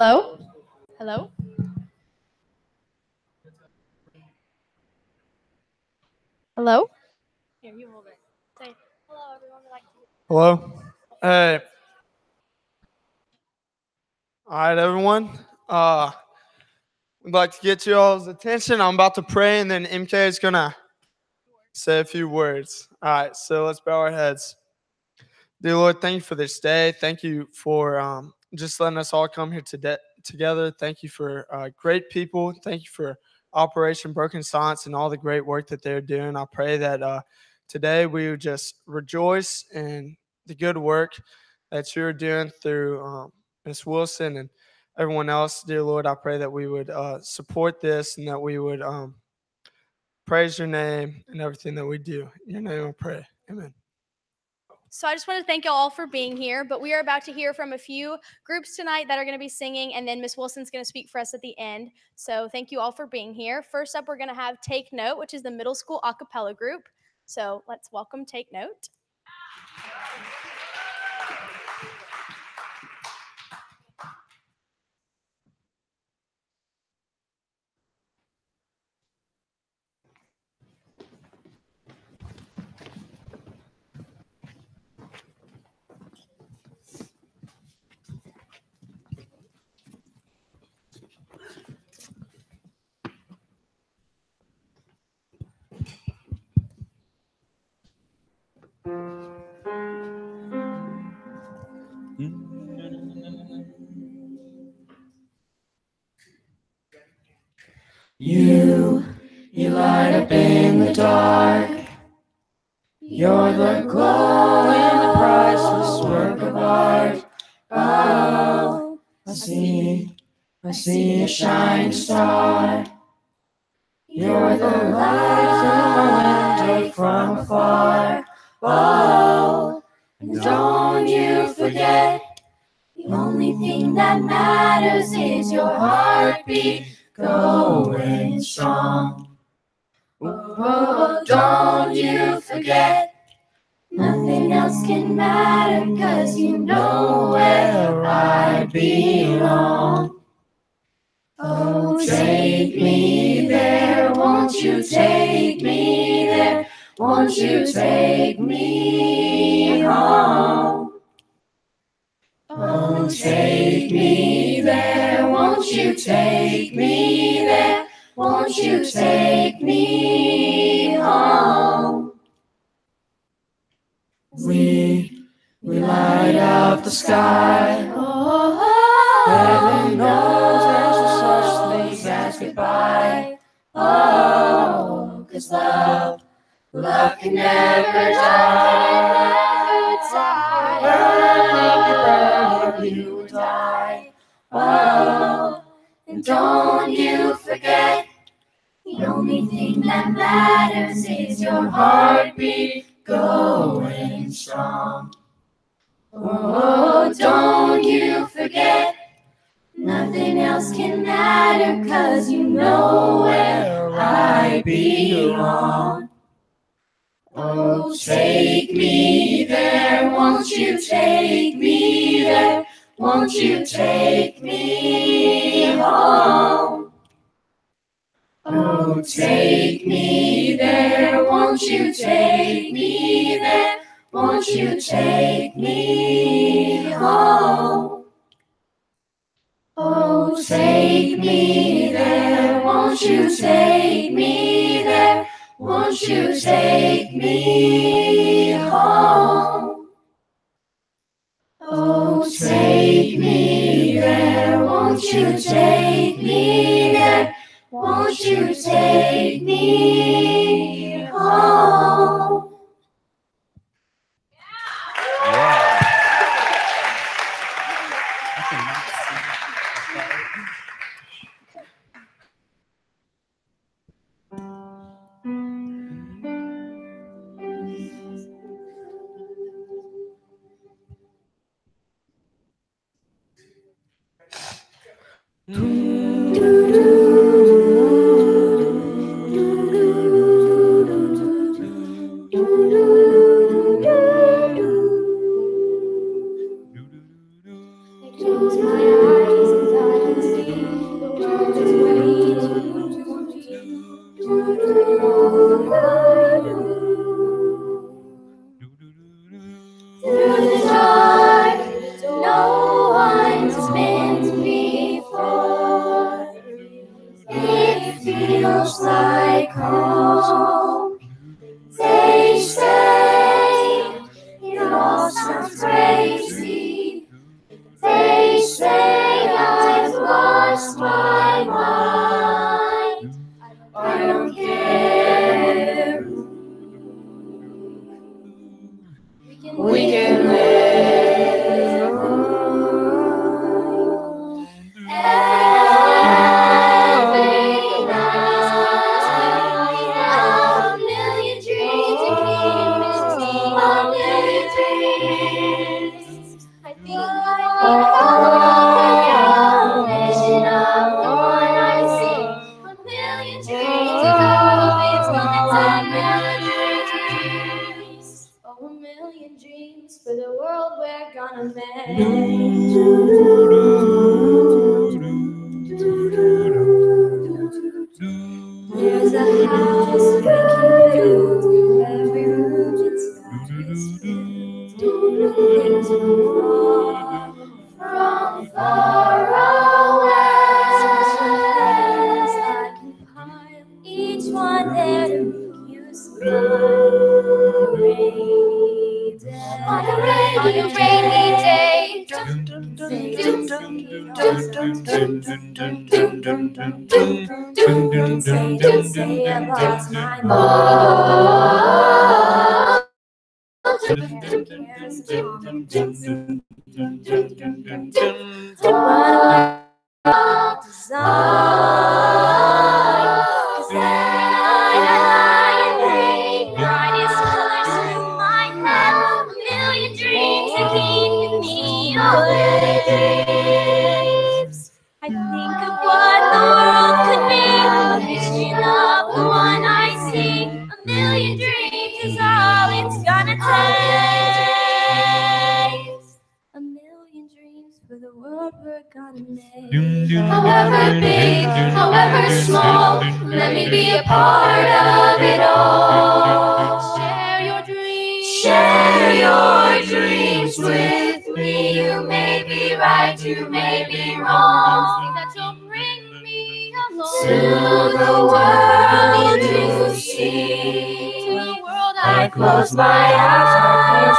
Hello? Hello? Hello? Here, you hold it. Say, hello, everyone. Hello? Hey. All right, everyone. We'd like to get you all's attention. I'm about to pray, and then MK is going to say a few words. All right, so let's bow our heads. Dear Lord, thank you for this day. Thank you for just letting us all come here together. Thank you for great people. Thank you for Operation Broken Silence and all the great work that they're doing. I pray that today we would just rejoice in the good work that you're doing through Ms. Wilson and everyone else. Dear Lord, I pray that we would support this and that we would praise your name in everything that we do. In your name I pray. Amen. So I just want to thank you all for being here, but we are about to hear from a few groups tonight that are going to be singing, and then Miss Wilson's going to speak for us at the end. So thank you all for being here. First up, we're going to have Take Note, which is the middle school a cappella group. So let's welcome Take Note. You light up in the dark. You're the glow in the priceless work of art. Oh, I see a shining star. You're the light in the window from afar. Oh, and don't you forget, the only thing that matters is your heartbeat going strong. Oh, don't you forget, nothing else can matter, 'cause you know where I belong. Oh, take me there, won't you take me there, won't you take me home? Oh, take me there, won't you take me there, won't you take me home? We light up the sky. Oh, heaven knows there's no such thing as goodbye. Oh, 'cause love can never die. Burn if you die. Oh, and don't you forget, the only thing that matters is your heartbeat going strong. Oh, don't you forget, nothing else can matter, 'cause you know where I belong. Oh, take me there, won't you take me there, won't you take me home? Oh, take me there, won't you take me there, won't you take me home? Oh, take me there, won't you take me there, won't you take me home? Oh, take me there, won't you take me there, won't you take me home? Close my eyes as I Through the dark, no one's been before. It feels like home. They say it all sounds crazy. They say I've lost my mind. I don't care. We can live every night. A million dreams to keep me. A million dreams. I think a vision of the one I see. A million dreams of it's gonna take a million dreams. Oh, a million dreams for the world we're gonna make. There's a house we can build. Every room inside is filled with things from far away. Special I can pile, each one there to make you smile. On a rainy day. Say I lost my mind. Brightest colors through my head. A million dreams to keep me awake. I think of what the world could be, a vision of the one I see. A million dreams is all it's gonna take. A million dreams for the world we're gonna make. However big, however small, let me be a part of it all. Share your dreams. Share your dreams with me. You may be right, you may be wrong. That you'll bring me along to the world you see. To the world I close my eyes.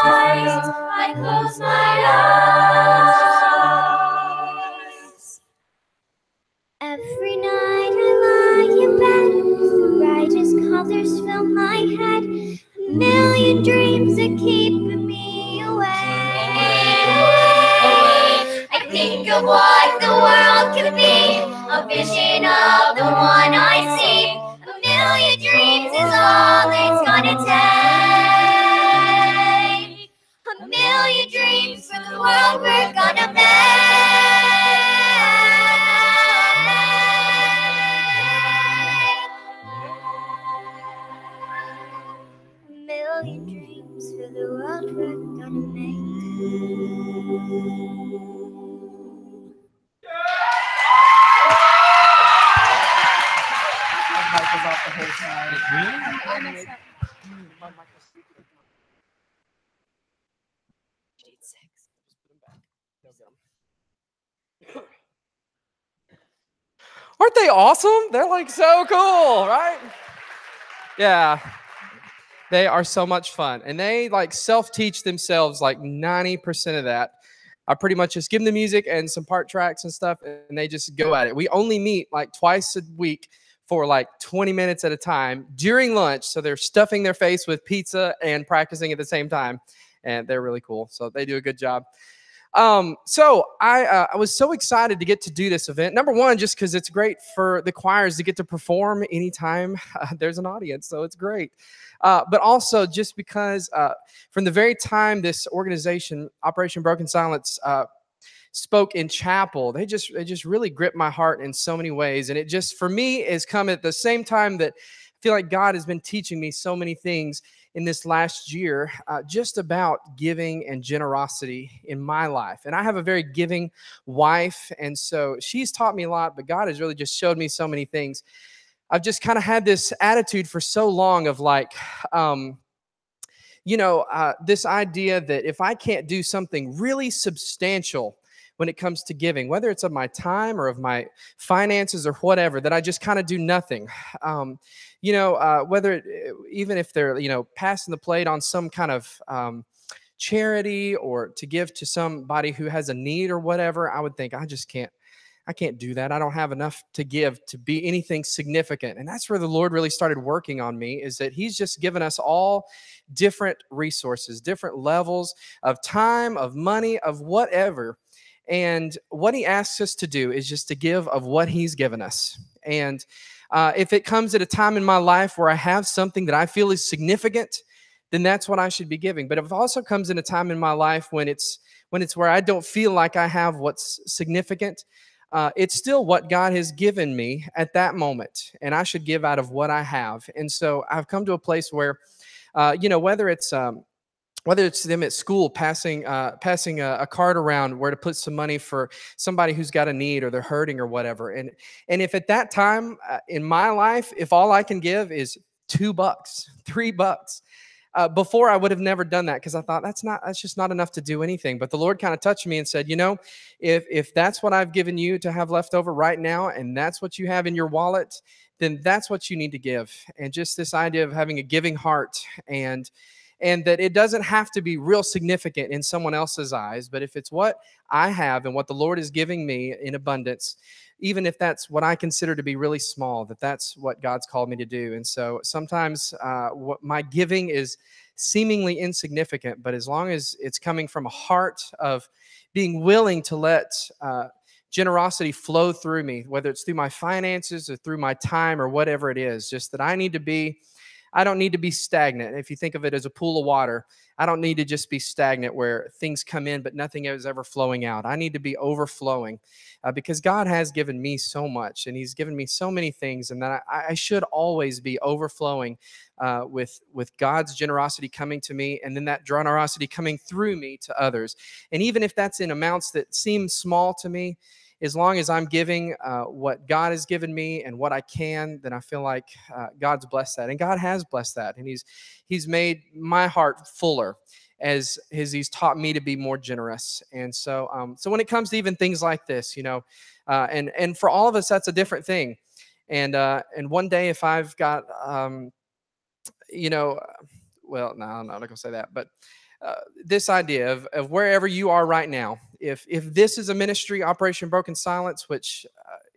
I close my eyes. Every night I lie in bed, the brightest colors fill my head. A million dreams are keeping me awake. I think of what the world can be, a vision of the one I see. A million dreams is all it's gonna take. A million dreams for the world we're gonna make. A million dreams for the world we're gonna make. Aren't they awesome? They're like so cool, right? Yeah. They are so much fun. And they like self-teach themselves like 90% of that. I pretty much just give them the music and some part tracks and stuff, and they just go at it. We only meet like twice a week for like 20 minutes at a time during lunch. So they're stuffing their face with pizza and practicing at the same time. And they're really cool. So they do a good job. So I was so excited to get to do this event. Number one, just because it's great for the choirs to get to perform anytime there's an audience. So it's great. But also just because from the very time this organization, Operation Broken Silence, spoke in chapel, they just really gripped my heart in so many ways. And it just, for me, has come at the same time that I feel like God has been teaching me so many things in this last year just about giving and generosity in my life. And I have a very giving wife, and so she's taught me a lot, but God has really just showed me so many things. I've just kind of had this attitude for so long of like, this idea that if I can't do something really substantial when it comes to giving, whether it's of my time or of my finances or whatever, that I just kind of do nothing. Even if they're, passing the plate on some kind of charity or to give to somebody who has a need or whatever, I would think I can't do that. I don't have enough to give to be anything significant. And that's where the Lord really started working on me, is that he's just given us all different resources, different levels of time, of money, of whatever. And what he asks us to do is just to give of what he's given us. And if it comes at a time in my life where I have something that I feel is significant, then that's what I should be giving. But if it also comes in a time in my life when it's where I don't feel like I have what's significant, it's still what God has given me at that moment, and I should give out of what I have. And so I've come to a place where, whether it's them at school passing a card around where to put some money for somebody who's got a need or they're hurting or whatever, and if at that time in my life, if all I can give is $2, $3. Before I would have never done that, because I thought that's just not enough to do anything. But the Lord kind of touched me and said, if that's what I've given you to have left over right now, and that's what you have in your wallet, then that's what you need to give. And just this idea of having a giving heart, and that it doesn't have to be real significant in someone else's eyes, but if it's what I have and what the Lord is giving me in abundance, even if that's what I consider to be really small, that's what God's called me to do. And so sometimes what my giving is seemingly insignificant, but as long as it's coming from a heart of being willing to let generosity flow through me, whether it's through my finances or through my time or whatever it is, just that I don't need to be stagnant. If you think of it as a pool of water, I don't need to just be stagnant where things come in, but nothing is ever flowing out. I need to be overflowing because God has given me so much, and he's given me so many things, and that I should always be overflowing with God's generosity coming to me, and then that generosity coming through me to others. And even if that's in amounts that seem small to me, as long as I'm giving what God has given me and what I can, then I feel like God's blessed that. And God has blessed that. And he's made my heart fuller as he's taught me to be more generous. And so when it comes to even things like this, and for all of us, that's a different thing. And one day if I've got, well, no, I'm not going to say that, but this idea of wherever you are right now, if this is a ministry, Operation Broken Silence, which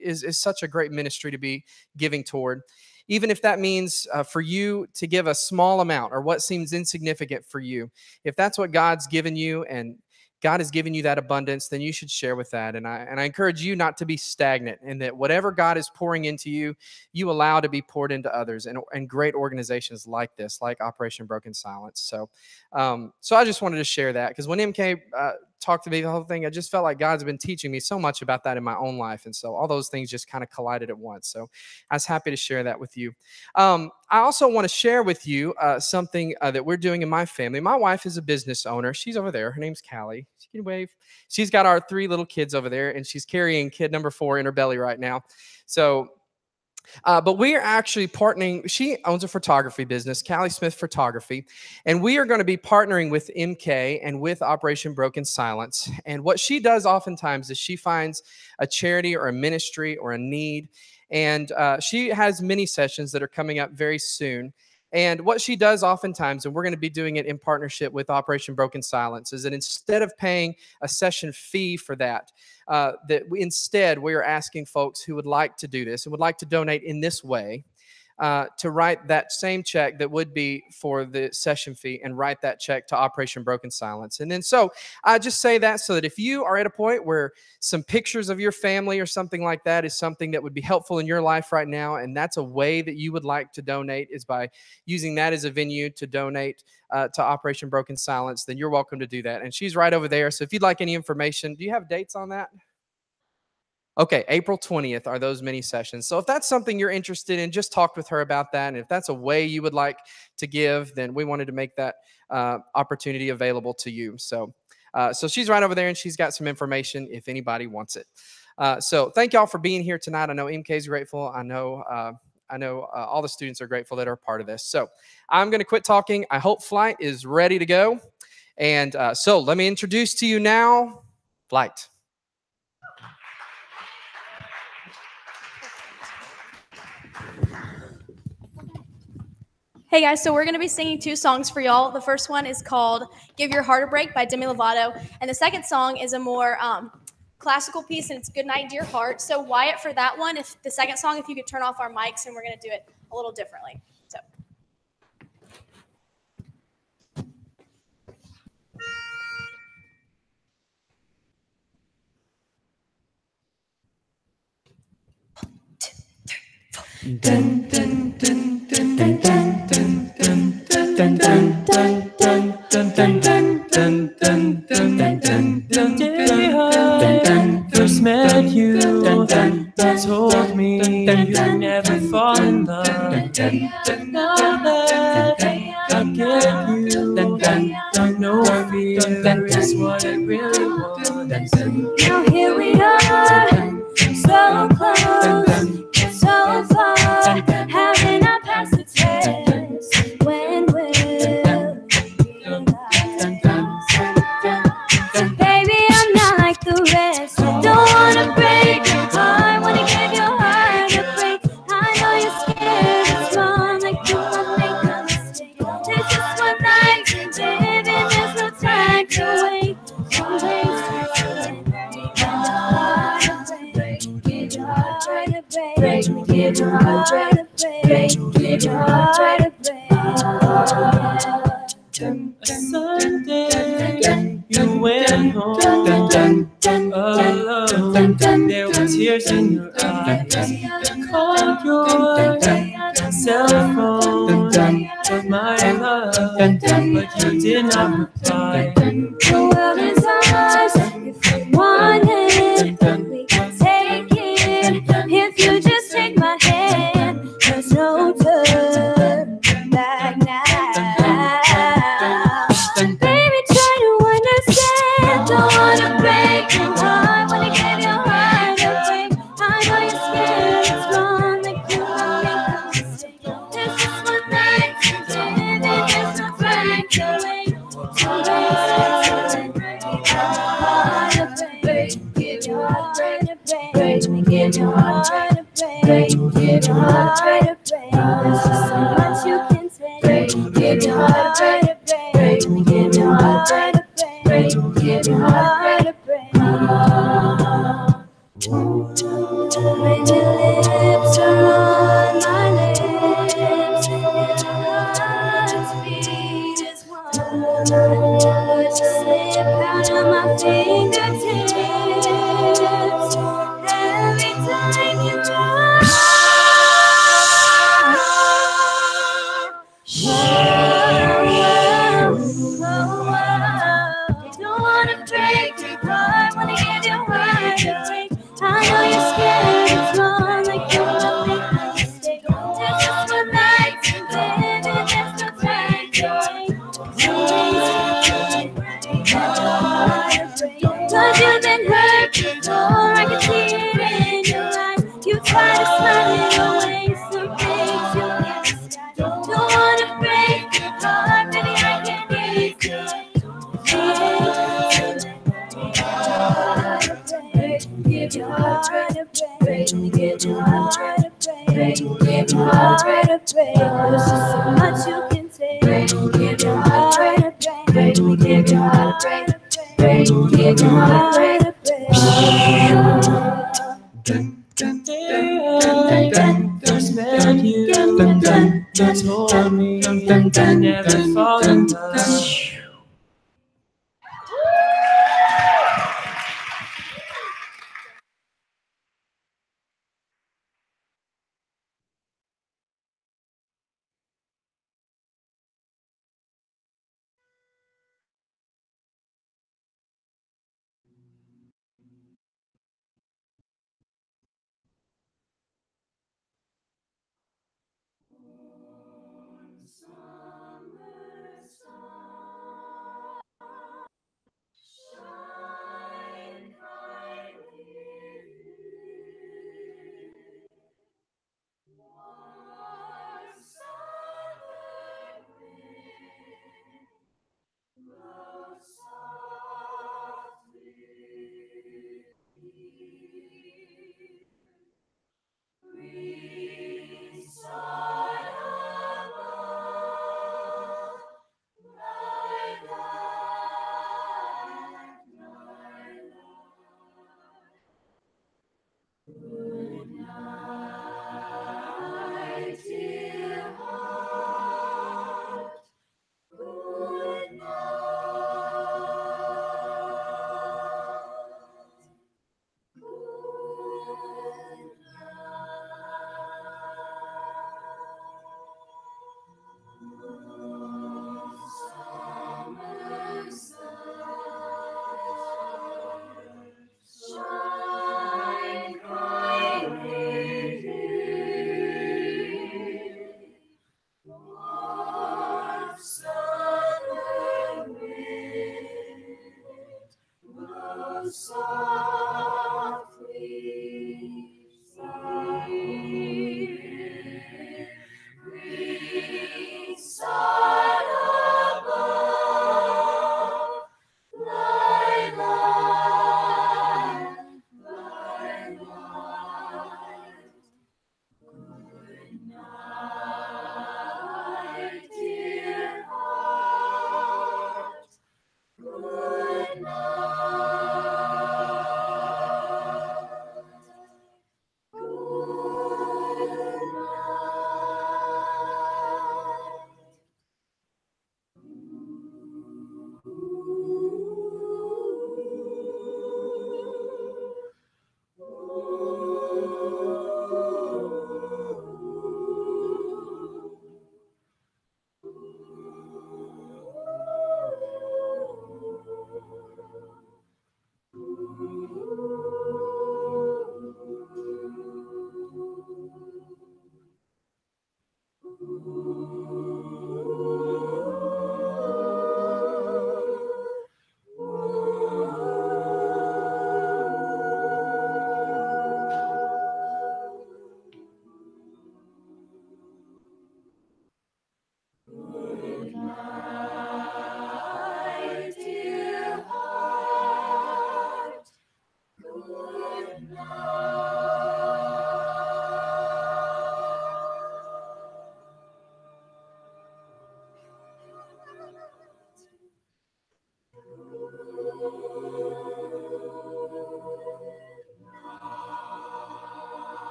is such a great ministry to be giving toward, even if that means for you to give a small amount or what seems insignificant for you, if that's what God's given you and God has given you that abundance, then you should share with that. And I encourage you not to be stagnant, and that whatever God is pouring into you, you allow to be poured into others, and great organizations like this, like Operation Broken Silence. So I just wanted to share that, because when MK talked to me the whole thing, I just felt like God's been teaching me so much about that in my own life. And so all those things just kind of collided at once. So I was happy to share that with you. I also want to share with you something that we're doing in my family. My wife is a business owner. She's over there. Her name's Callie. She can wave. She's got our 3 little kids over there, and she's carrying kid number 4 in her belly right now. So but we are actually partnering. She owns a photography business, Callie Smith Photography, and we are going to be partnering with MK and with Operation Broken Silence. And what she does oftentimes is she finds a charity or a ministry or a need, and she has mini sessions that are coming up very soon. And what she does oftentimes, and we're going to be doing it in partnership with Operation Broken Silence, is that instead of paying a session fee for that, instead we are asking folks who would like to do this and would like to donate in this way to write that same check that would be for the session fee, and write that check to Operation Broken Silence. And then so I just say that so that if you are at a point where some pictures of your family or something like that is something that would be helpful in your life right now, and that's a way that you would like to donate, is by using that as a venue to donate to Operation Broken Silence, then you're welcome to do that. And she's right over there. So if you'd like any information, do you have dates on that? Okay, April 20th are those mini sessions. So if that's something you're interested in, just talk with her about that. And if that's a way you would like to give, then we wanted to make that opportunity available to you. So she's right over there, and she's got some information if anybody wants it. So thank y'all for being here tonight. I know MK is grateful. I know all the students are grateful that are a part of this. So I'm going to quit talking. I hope Flight is ready to go. And so let me introduce to you now, Flight. Hey guys, so we're going to be singing 2 songs for y'all. The first one is called Give Your Heart a Break by Demi Lovato. And the second song is a more classical piece, and it's Good Night Dear Heart. So Wyatt, for that one, if the second song, if you could turn off our mics, and we're going to do it a little differently. So. Dun, dun, dun, dun, dun, dun, dun, dun, dun, dun, dun, dun, dun, dun, dun, dun, dun, dun, dun, day I first met you, you told me you'd never fall in love. Now that I get you, no fear is what I really want. Now here we are, so close, so far, having our pass the test. When will so baby, I'm not like the rest. Don't wanna break your heart, wanna give your heart a break. I know you're scared, it's wrong, like you won't make a mistake. There's just one night to live, and there's no time to wait. Don't give your heart a break. Give your heart a break. Give your heart a break. Sunday, you went home alone. There were tears in your eyes. Called your cell phone, my love, but you did not reply. The world is ours. If you want it, we can take it. If you just take my hand, there's no turn back now. Baby, try to understand. Don't wanna break your heart, wanna give your heart a break. I know you're scared, it's wrong, like you won't make a mistake. There's just one night to live, and there's no time to wait. So give your heart a break. Give your heart a break. Give your heart a break. There's just so much you can say. Give your heart a break. Give your heart a break. Give your heart a break. When your lips are on my lips, and your heart's beat is one. Words just slip out of my fingertips every time you talk. Don't wanna break your heart, wanna give your heart a break. I know you're scared, it's wrong, like you won't make a mistake. There's just one night to live, and there's no time to wait. Cause you've been hurt before, I can see it in your eyes. You try to smile it away, some things you can't disguise. Don't wanna break your heart, baby, I can hear you say. Give your heart a break. Give your heart a break. Give your heart a break. There's just so much you can say. Give your heart a break. Give your heart a break. Give your heart a break. First met you, told me you'd never fall in love.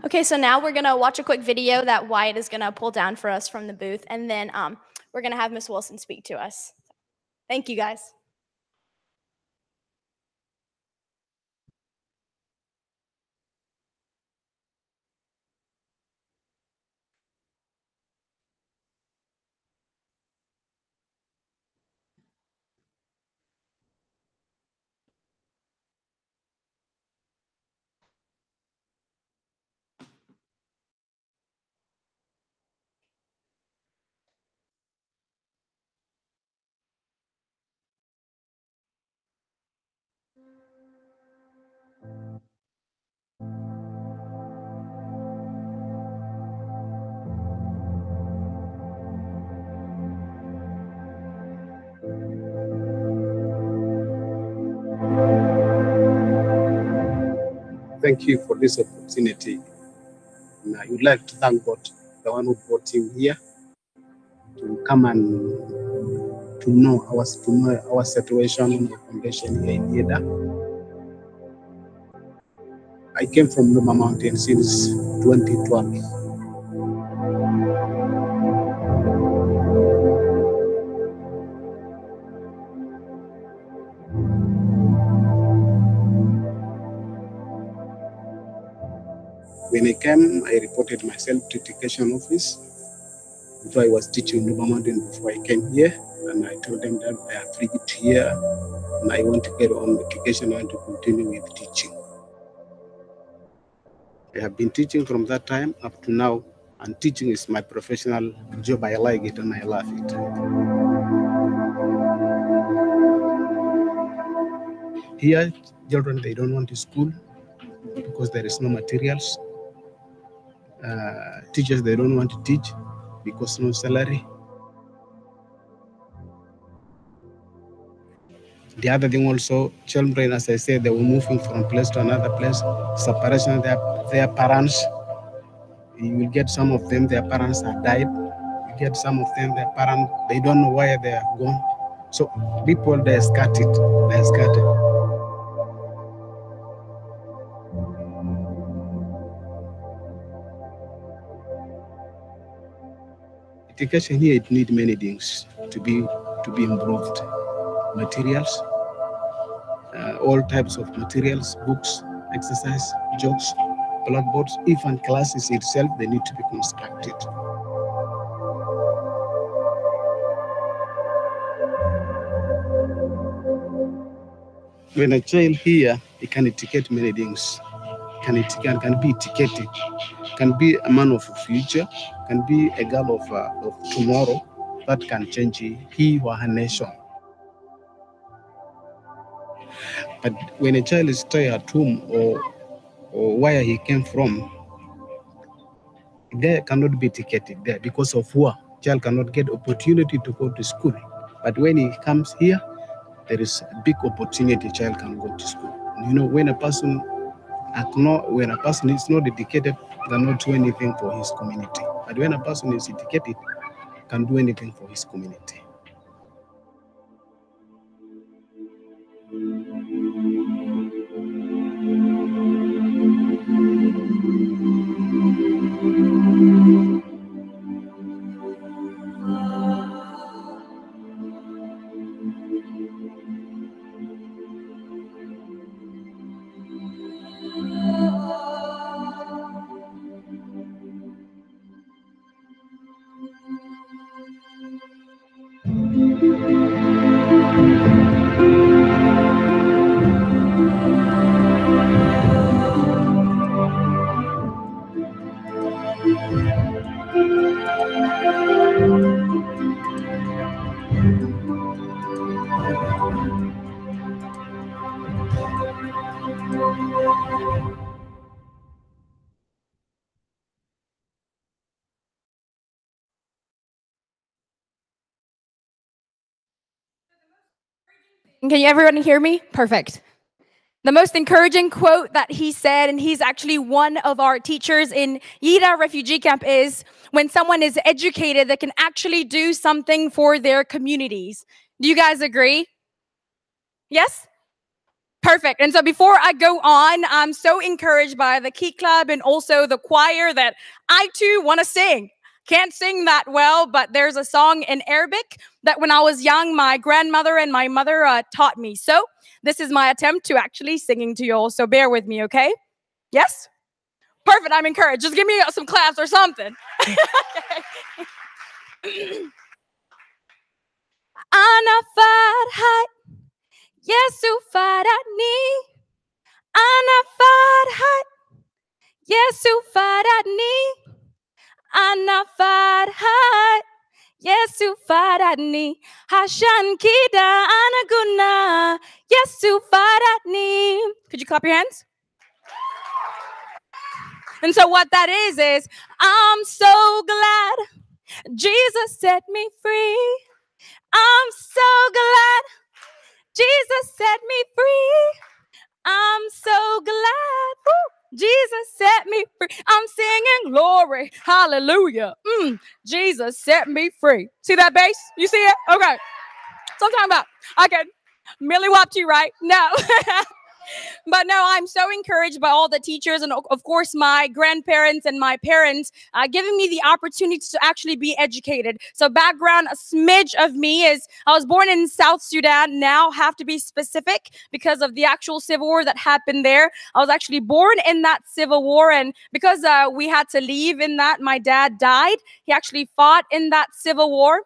Okay, so now we're gonna watch a quick video that Wyatt is gonna pull down for us from the booth, and then we're gonna have Miss Wilson speak to us. Thank you, guys. Thank you for this opportunity. And I would like to thank God, the one who brought him here to come and to know our situation in the foundation here in Ida. I came from Numa Mountain since 2012. When I came, I reported myself to education office. Before I was teaching Numa Mountain before I came here, and I told them that I have reached here and I want to get on education and to continue with teaching. I have been teaching from that time up to now, and teaching is my professional job. I like it and I love it. Here, children, they don't want to school because there is no materials. Teachers, they don't want to teach because no salary. The other thing also, children, as I said, they were moving from place to another place. Separation of their parents. You will get some of them, their parents have died. You get some of them, their parents, they don't know where they have gone. So people, they're scattered. They're scattered. Education here, it needs many things to be improved. Materials, all types of materials, books, exercise, jokes, blackboards, even classes itself, they need to be constructed. When a child here, he can educate many things. Can be educated, can be a man of the future, can be a girl of tomorrow that can change he or her nation. But when a child is stay at home or where he came from, there cannot be educated there because of war. Child cannot get opportunity to go to school. But when he comes here, there is a big opportunity child can go to school. You know, when a person is not educated, cannot do anything for his community. But when a person is educated, can do anything for his community. Can you everyone hear me? Perfect. The most encouraging quote that he said, and he's actually one of our teachers in Yida refugee camp, is when someone is educated, they can actually do something for their communities. Do you guys agree? Yes? Perfect. And so before I go on, I'm so encouraged by the Key Club and also the choir that I too want to sing. Can't sing that well, but there's a song in Arabic that when I was young, my grandmother and my mother taught me. So this is my attempt to actually singing to you all. So bear with me, okay? Yes? Perfect. I'm encouraged. Just give me some claps or something. Ana Farhat, Yesu Faradni. Ana Farhat, Yesu Faradni. Ana Farhat, Yesu Faradni. Hashan Kida Anaguna, Yesu Faradni. Could you clap your hands? And so what that is I'm so glad Jesus set me free. I'm so glad Jesus set me free. I'm so glad Jesus set me free. I'm singing glory, hallelujah. Jesus set me free. See that bass? You see it? Okay. So I'm talking about, I can Millie whopped you, right? No. But no, I'm so encouraged by all the teachers and of course my grandparents and my parents giving me the opportunity to actually be educated. So background, a smidge of me is I was born in South Sudan. Now have to be specific because of the actual civil war that happened there. I was actually born in that civil war, and because we had to leave in that, my dad died. He actually fought in that civil war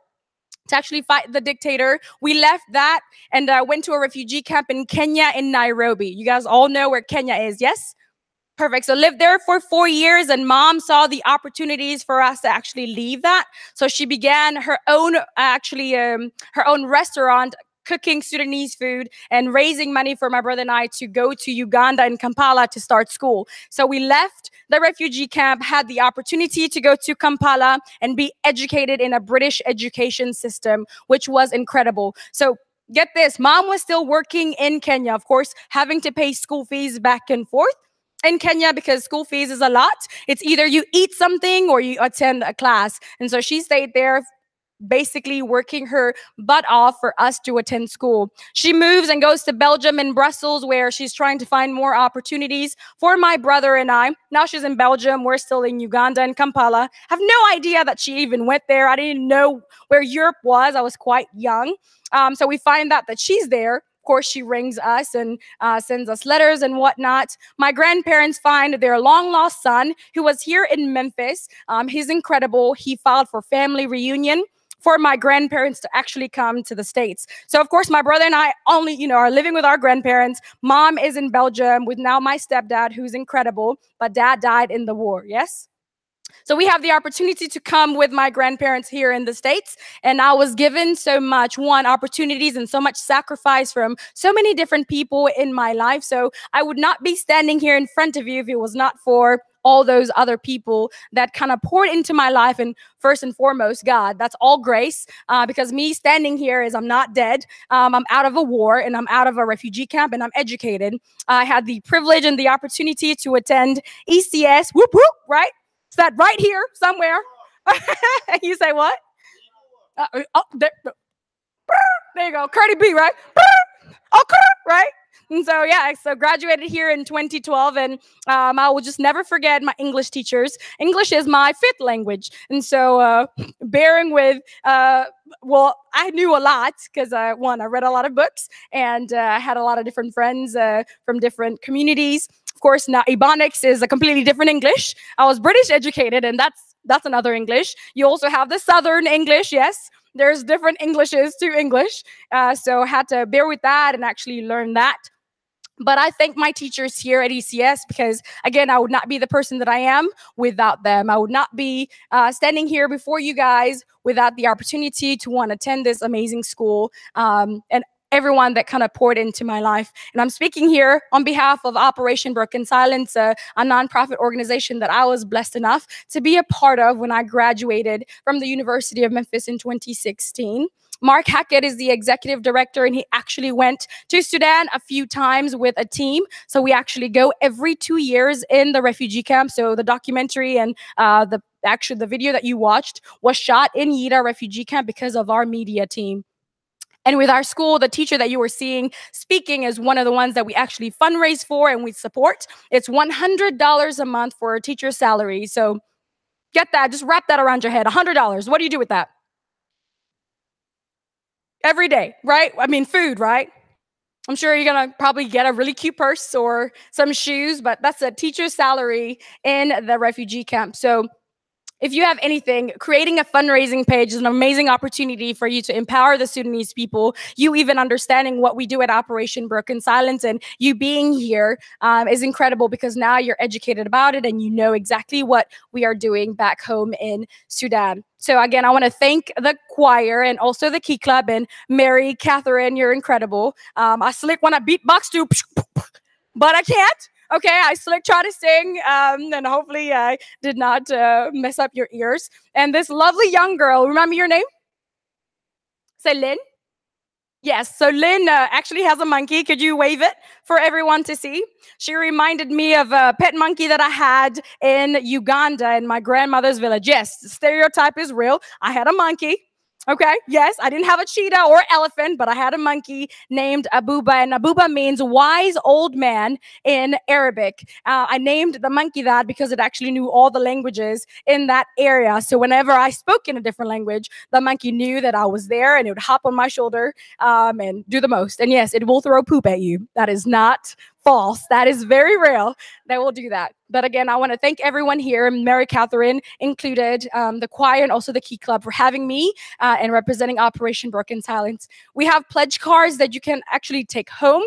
to actually fight the dictator. We left that and went to a refugee camp in Kenya in Nairobi. You guys all know where Kenya is, yes? Perfect. So lived there for 4 years, and mom saw the opportunities for us to actually leave that. So she began her own, her own restaurant, cooking Sudanese food and raising money for my brother and I to go to Uganda and Kampala to start school. So we left the refugee camp, had the opportunity to go to Kampala and be educated in a British education system, which was incredible. So get this, mom was still working in Kenya, of course, having to pay school fees back and forth in Kenya because school fees is a lot. It's either you eat something or you attend a class. And so she stayed there basically working her butt off for us to attend school. She moves and goes to Belgium and Brussels, where she's trying to find more opportunities for my brother and I. Now she's in Belgium. We're still in Uganda and Kampala. Have no idea that she even went there. I didn't know where Europe was. I was quite young. So we find out that she's there. Of course, she rings us and sends us letters and whatnot. My grandparents find their long-lost son who was here in Memphis. He's incredible. He filed for family reunion for my grandparents to actually come to the States. So of course, my brother and I only, are living with our grandparents. Mom is in Belgium with now my stepdad, who's incredible, but dad died in the war, yes? So we have the opportunity to come with my grandparents here in the States. And I was given so much, opportunities and so much sacrifice from so many different people in my life. So I would not be standing here in front of you if it was not for all those other people that kind of poured into my life. And first and foremost, God, that's all grace, because me standing here is I'm not dead. I'm out of a war and I'm out of a refugee camp and I'm educated. I had the privilege and the opportunity to attend ECS, whoop, whoop, right? Is that right here somewhere? You say what? There you go. Cardi B, right? Right? And so, so graduated here in 2012, and I will just never forget my English teachers. English is my fifth language. And so bearing with, I knew a lot because, I read a lot of books, and I had a lot of different friends from different communities. Of course, now Ebonics is a completely different English. I was British educated, and that's another English. You also have the Southern English, yes. There's different Englishes to English. So I had to bear with that and actually learn that. But I thank my teachers here at ECS because, again, I would not be the person that I am without them. I would not be standing here before you guys without the opportunity to attend this amazing school and everyone that kind of poured into my life. And I'm speaking here on behalf of Operation Broken Silence, a nonprofit organization that I was blessed enough to be a part of when I graduated from the University of Memphis in 2016. Mark Hackett is the executive director, and he actually went to Sudan a few times with a team. So we actually go every 2 years in the refugee camp. So the documentary and the video that you watched was shot in Yida refugee camp because of our media team. And with our school, the teacher that you were seeing speaking is one of the ones that we actually fundraise for and we support. It's $100 a month for a teacher's salary. So get that, just wrap that around your head. $100. What do you do with that? Every day, right? I mean, food, right? I'm sure you're going to probably get a really cute purse or some shoes, but that's a teacher's salary in the refugee camp. So if you have anything, creating a fundraising page is an amazing opportunity for you to empower the Sudanese people. You even understanding what we do at Operation Broken Silence and you being here is incredible because now you're educated about it and you know exactly what we are doing back home in Sudan. So again, I want to thank the choir and also the Key Club and Mary, Catherine, you're incredible. I slick when I beatbox too, but I can't. Okay, I slick try to sing, and hopefully I did not mess up your ears. And this lovely young girl, remember your name? Say Lynn? Yes, so Lynn actually has a monkey. Could you wave it for everyone to see? She reminded me of a pet monkey that I had in Uganda in my grandmother's village. Yes, the stereotype is real. I had a monkey. Okay, yes, I didn't have a cheetah or elephant, but I had a monkey named Abuba, and Abuba means wise old man in Arabic. I named the monkey that because it actually knew all the languages in that area. So whenever I spoke in a different language, the monkey knew that I was there, and it would hop on my shoulder and do the most. And yes, it will throw poop at you. That is not false. That is very real. They will do that. But again, I want to thank everyone here, Mary Catherine included, the choir and also the Key Club for having me and representing Operation Broken Silence. We have pledge cards that you can actually take home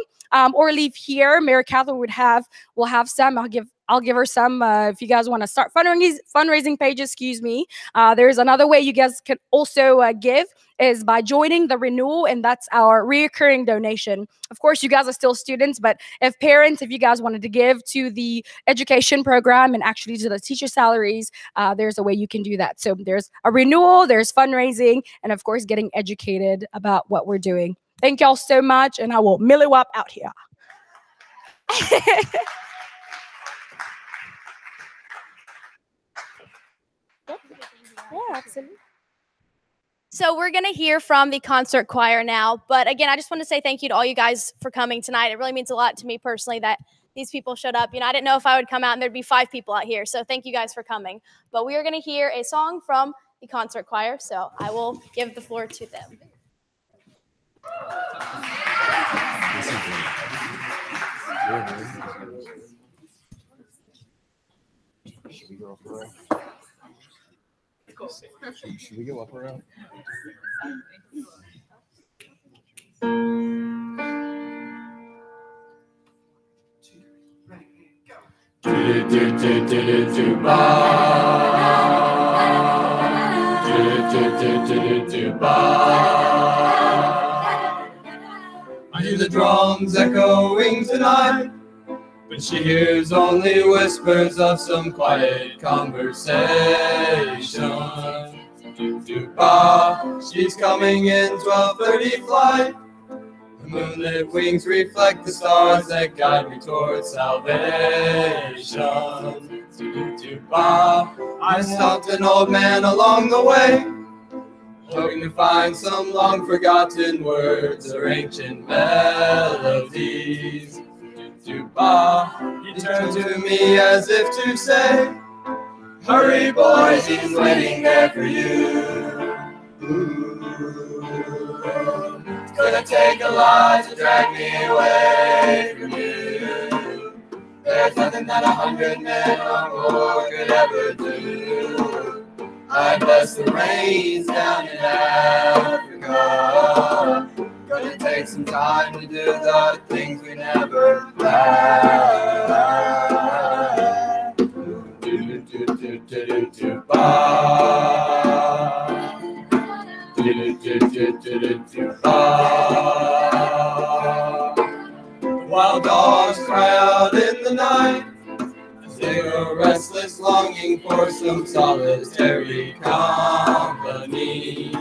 or leave here. Mary Catherine will have some. I'll give her some if you guys want to start fundraising pages, excuse me. There's another way you guys can also give is by joining the renewal, and that's our reoccurring donation. Of course, you guys are still students, but if you guys wanted to give to the education program and actually to the teacher salaries, there's a way you can do that. So there's a renewal, there's fundraising, and of course, getting educated about what we're doing. Thank y'all so much, and I will millywop out here. Yeah, absolutely. So we're going to hear from the concert choir now. But again, I just want to say thank you to all you guys for coming tonight. It really means a lot to me personally that these people showed up. You know, I didn't know if I would come out and there'd be 5 people out here. So thank you guys for coming. But we are going to hear a song from the concert choir. So I will give the floor to them. Should we go up around? Should we go up around? I hear the drums echoing tonight, but she hears only whispers of some quiet conversation. She's coming in 12:30 flight. The moonlit wings reflect the stars that guide me towards salvation. I stopped an old man along the way, hoping to find some long forgotten words or ancient melodies. He turned to me as if to say, hurry boys, he's waiting there for you. It's gonna take a lot to drag me away from you. There's nothing that 100 men or more could ever do. I bless the rains down in Africa. Gonna take some time to do the things we never had. Wild dogs cry out in the night as they are restless, longing for some solitary company.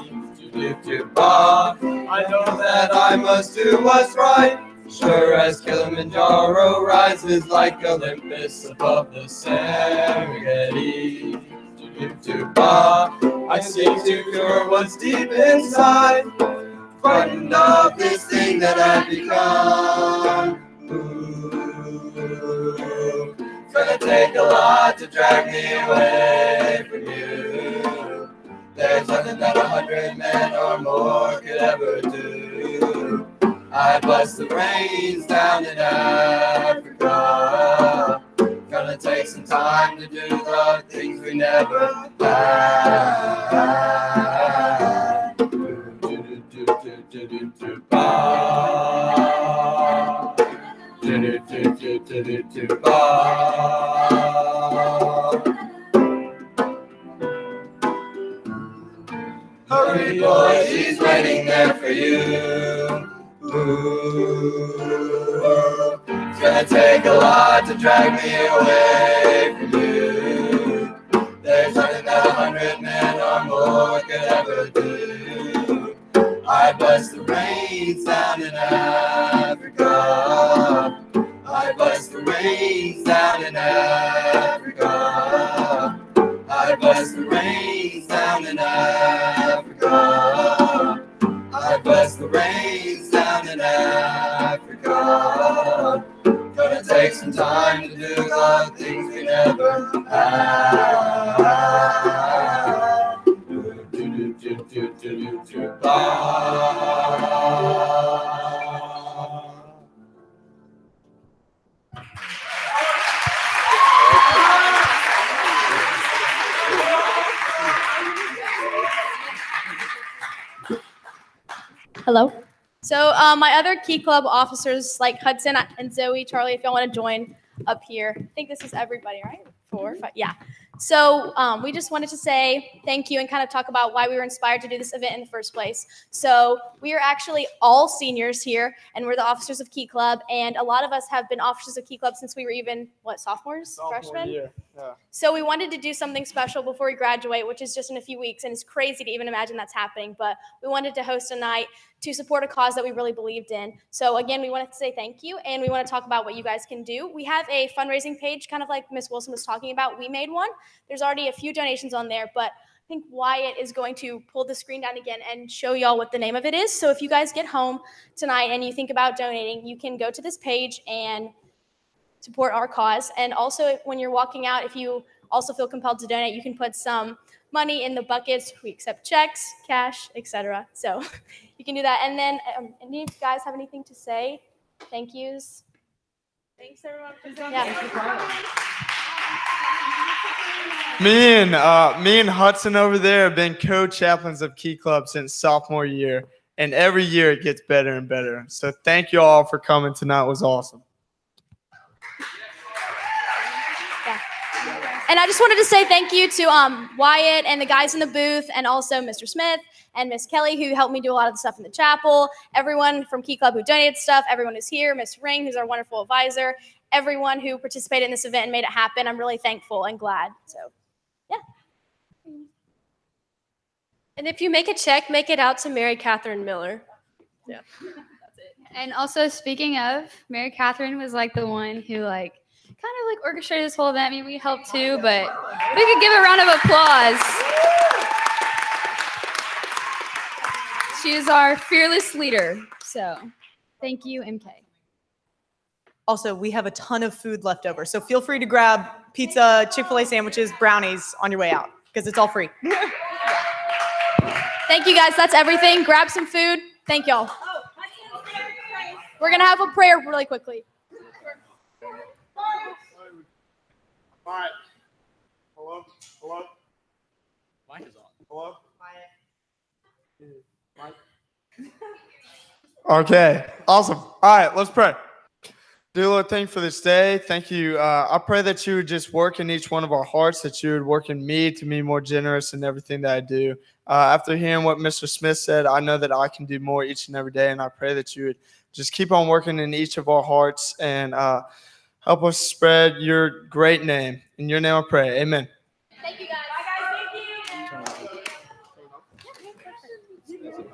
ba. I know that I must do what's right. Sure as Kilimanjaro rises like Olympus above the Serengeti. Ba. I seek to cure what's deep inside, frightened of this thing that I've become. Ooh, it's gonna take a lot to drag me away from you. There's nothing that 100 men or more could ever do. I bust the brains down in Africa. Gonna take some time to do the things we never had. Hurry, boys, he's waiting there for you. Ooh, it's gonna take a lot to drag me away from you. There's nothing that 100 men or more could ever do. I bust the rains down in Africa. I bust the rains down in Africa. I bust the rains down in Africa. I bust the rains down in Africa. Gonna take some time to do the things we never had. Hello. So my other Key Club officers, like Hudson and Zoe, Charlie, if y'all want to join up here. I think this is everybody, right? 4, 5, yeah. So we just wanted to say thank you and kind of talk about why we were inspired to do this event in the first place. So we are actually all seniors here, and we're the officers of Key Club, and a lot of us have been officers of Key Club since we were even, sophomores? Freshmen? Year. Yeah. So we wanted to do something special before we graduate, which is just in a few weeks, and it's crazy to even imagine that's happening, but we wanted to host a night to support a cause that we really believed in. So again, we wanted to say thank you, and we want to talk about what you guys can do. We have a fundraising page, kind of like Miss Wilson was talking about. We made one. There's already a few donations on there, but I think Wyatt is going to pull the screen down again and show y'all what the name of it is. So if you guys get home tonight and you think about donating, you can go to this page and support our cause. And also, when you're walking out, if you also feel compelled to donate, you can put some money in the buckets. We accept checks, cash, etc. So you can do that. And then, any of you guys have anything to say? Thank yous. Thanks, everyone. Me and Hudson over there have been co-chaplains of Key Club since sophomore year, and every year it gets better and better. So thank you all for coming tonight. It was awesome. And I just wanted to say thank you to Wyatt and the guys in the booth, and also Mr. Smith and Miss Kelly, who helped me do a lot of the stuff in the chapel, everyone from Key Club who donated stuff, everyone who's here, Miss Ring, who's our wonderful advisor, everyone who participated in this event and made it happen. I'm really thankful and glad. So, yeah. And if you make a check, make it out to Mary Catherine Miller. Yeah. And also, speaking of, Mary Catherine was like the one who kind of orchestrated this whole event. I mean, we helped too, but we could give a round of applause. She is our fearless leader. So thank you, MK. Also, we have a ton of food left over, so feel free to grab pizza, Chick-fil-A sandwiches, brownies on your way out, because it's all free. Thank you, guys. That's everything. Grab some food. Thank y'all. We're going to have a prayer really quickly. All right. Hello? Hello? Mic is on. Hello? Mic. Okay. Awesome. All right. Let's pray. Dear Lord, thank you for this day. Thank you. I pray that you would just work in each one of our hearts, that you would work in me to be more generous in everything that I do. After hearing what Mr. Smith said, I know that I can do more each and every day, and I pray that you would just keep on working in each of our hearts and help us spread your great name. In your name I pray. Amen. Thank you, guys. Bye, guys. Thank you.